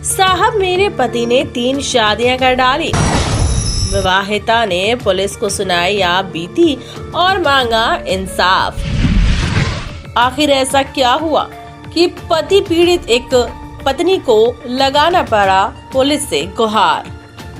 साहब, मेरे पति ने 3 शादियां कर डाली। विवाहिता ने पुलिस को सुनाई आप बीती और मांगा इंसाफ। आखिर ऐसा क्या हुआ कि पति पीड़ित एक पत्नी को लगाना पड़ा पुलिस से गुहार।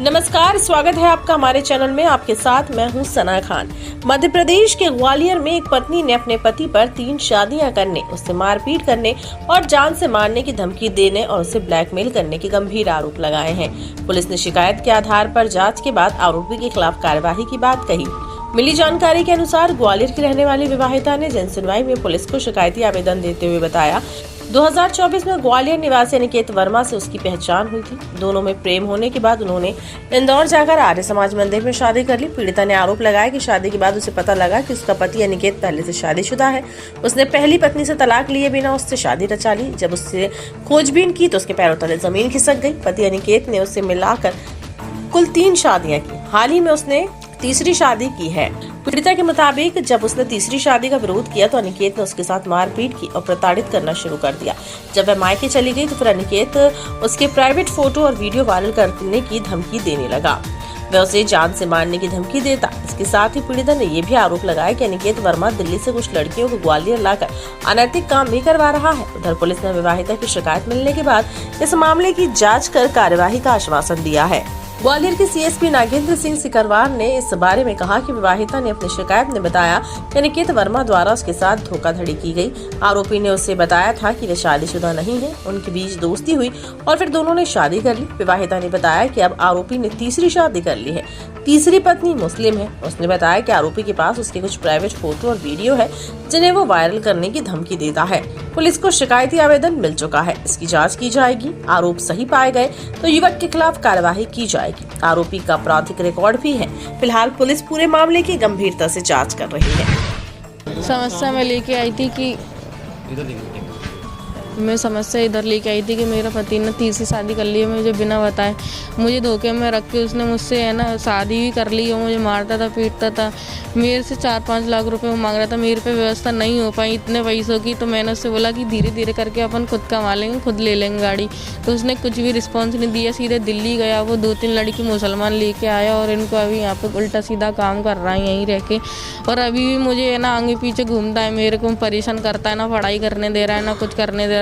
नमस्कार, स्वागत है आपका हमारे चैनल में। आपके साथ मैं हूं सना खान। मध्य प्रदेश के ग्वालियर में एक पत्नी ने अपने पति पर 3 शादियां करने, उससे मारपीट करने और जान से मारने की धमकी देने और उसे ब्लैकमेल करने के गंभीर आरोप लगाए हैं। पुलिस ने शिकायत के आधार पर जांच के बाद आरोपी के खिलाफ कार्यवाही की बात कही। मिली जानकारी के अनुसार ग्वालियर की रहने वाली विवाहिता ने जन सुनवाई में पुलिस को शिकायती आवेदन देते हुए बताया 2024 में ग्वालियर निवासी अनिकेत वर्मा से उसकी पहचान हुई थी। दोनों में प्रेम होने के बाद उन्होंने इंदौर जाकर आर्य समाज मंदिर में शादी कर ली। पीड़िता ने आरोप लगाया कि शादी के बाद उसे पता लगा कि उसका पति अनिकेत पहले से शादीशुदा है। उसने पहली पत्नी से तलाक लिए बिना उससे शादी रचा ली। जब उससे खोजबीन की तो उसके पैरों तले जमीन खिसक गई। पति अनिकेत ने उससे मिलाकर कुल 3 शादियां की। हाल ही में उसने तीसरी शादी की है। पीड़िता के मुताबिक जब उसने तीसरी शादी का विरोध किया तो अनिकेत ने उसके साथ मारपीट की और प्रताड़ित करना शुरू कर दिया। जब वह मायके चली गई तो फिर अनिकेत उसके प्राइवेट फोटो और वीडियो वायरल करने की धमकी देने लगा। वह उसे जान से मारने की धमकी देता। इसके साथ ही पीड़िता ने यह भी आरोप लगाया कि अनिकेत वर्मा दिल्ली से कुछ लड़कियों को ग्वालियर लाकर अनैतिक काम भी करवा रहा है। उधर पुलिस ने विवाहिता की शिकायत मिलने के बाद इस मामले की जाँच कर कार्यवाही का आश्वासन दिया है। ग्वालियर के सीएसपी नागेंद्र सिंह सिकरवार ने इस बारे में कहा कि विवाहिता ने अपनी शिकायत में बताया कि अनिकेत वर्मा द्वारा उसके साथ धोखाधड़ी की गई। आरोपी ने उससे बताया था कि वे शादीशुदा नहीं है। उनके बीच दोस्ती हुई और फिर दोनों ने शादी कर ली। विवाहिता ने बताया कि अब आरोपी ने तीसरी शादी कर ली है। तीसरी पत्नी मुस्लिम है। उसने बताया कि आरोपी के पास उसके कुछ प्राइवेट फोटो और वीडियो है जिन्हें वो वायरल करने की धमकी देता है। पुलिस को शिकायती आवेदन मिल चुका है। इसकी जांच की जाएगी। आरोप सही पाए गए तो युवक के खिलाफ कार्यवाही की जाएगी। आरोपी का आपराधिक रिकॉर्ड भी है। फिलहाल पुलिस पूरे मामले की गंभीरता से जांच कर रही है। समस्या में लेके आई थी कि मैं समस्या इधर लेके आई थी कि मेरा पति ने तीसरी शादी कर ली है मुझे बिना बताए। मुझे धोखे में रख के उसने मुझसे शादी भी कर ली और मुझे मारता था, पीटता था। मेरे से 4-5 लाख रुपए मांग रहा था। मेरे पे व्यवस्था नहीं हो पाई इतने पैसों की। तो मैंने उससे बोला कि धीरे धीरे करके अपन खुद कमा लेंगे, खुद ले लेंगे गाड़ी। तो उसने कुछ भी रिस्पॉन्स नहीं दिया। सीधे दिल्ली गया। वो 2-3 लड़की मुसलमान लेके आया और इनको अभी यहाँ पे उल्टा सीधा काम कर रहा है यहीं रह के। और अभी भी मुझे आगे पीछे घूमता है, मेरे को परेशान करता है। ना पढ़ाई करने दे रहा है, ना कुछ करने दे रहा है।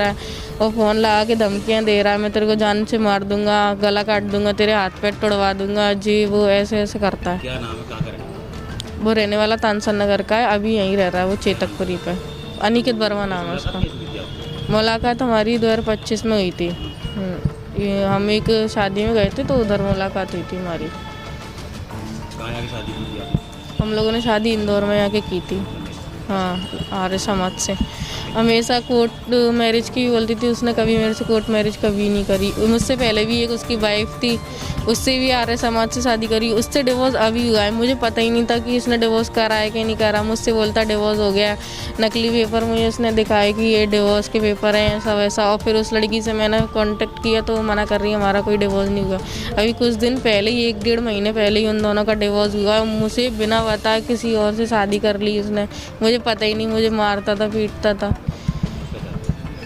और फोन लगा के धमकियां दे रहा है, मैं तेरे को जान से मार दूंगा, गला काट दूंगा, तेरे हाथ पैर तोड़वा दूंगा। जी वो ऐसे करता है। क्या नाम है, कहाँ का रहना? वो रहने वाला तानसन नगर का है। अभी यहीं रह रहा है वो चेतकपुरी पे। अनिकेत वर्मा नाम है उसका। मुलाकात हमारी 2025 में हुई थी। हम एक शादी में गए थे तो उधर मुलाकात हुई थी हमारी। कहाँ आके शादी की थी आपने? हम लोगों ने शादी इंदौर में आके की थी। हाँ, आर्य समाज से। हमेशा कोर्ट मैरिज की बोलती थी। उसने कभी मेरे से कोर्ट मैरिज कभी नहीं करी। मुझसे पहले भी एक उसकी वाइफ थी, उससे भी आर्य समाज से शादी करी। उससे डिवोर्स अभी हुआ है। मुझे पता ही नहीं था कि इसने डिवोर्स करा है कि नहीं करा। मुझसे बोलता डिवोर्स हो गया। नकली पेपर मुझे उसने दिखाया कि ये डिवोर्स के पेपर हैं, ऐसा वैसा। और फिर उस लड़की से मैंने कॉन्टेक्ट किया तो वो मना कर रही है हमारा कोई डिवोर्स नहीं हुआ। अभी कुछ दिन पहले ही 1-1.5 महीने पहले ही उन दोनों का डिवोर्स हुआ। मुझे बिना बताए किसी और से शादी कर ली उसने। मुझे पता ही नहीं। मुझे मारता था, पीटता था।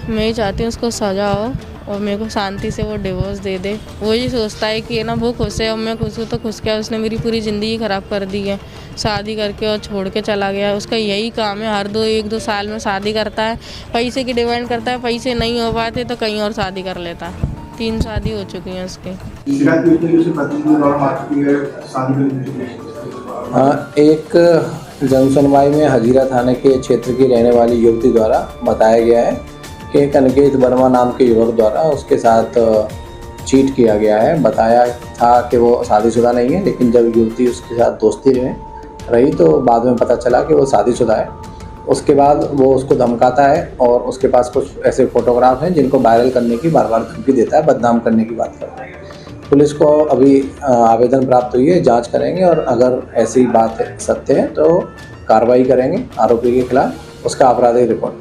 मैं ही चाहती हूँ उसको सजा हो और मेरे को शांति से वो डिवोर्स दे दे। वो ये सोचता है कि वो खुश है और मैं खुश हूँ तो खुश क्या। उसने मेरी पूरी ज़िंदगी ख़राब कर दी है। शादी करके और छोड़ के चला गया। उसका यही काम है, हर 1-2 साल में शादी करता है। पैसे की डिमांड करता है। पैसे नहीं हो पाते तो कहीं और शादी कर लेता है। 3 शादी हो चुकी हैं उसकी। एक जन सुनवाई में हजीरा थाने के क्षेत्र की रहने वाली युवती द्वारा बताया गया है कि एक अनिकेत वर्मा नाम के युवक द्वारा उसके साथ चीट किया गया है। बताया था कि वो शादीशुदा नहीं है, लेकिन जब युवती उसके साथ दोस्ती में रही तो बाद में पता चला कि वो शादीशुदा है। उसके बाद वो उसको धमकाता है और उसके पास कुछ ऐसे फोटोग्राफ हैं जिनको वायरल करने की बार बार धमकी देता है, बदनाम करने की बात करता है। पुलिस को अभी आवेदन प्राप्त हुई है, जांच करेंगे और अगर ऐसी बात सत्य है तो कार्रवाई करेंगे आरोपी के खिलाफ। उसका आपराधिक रिकॉर्ड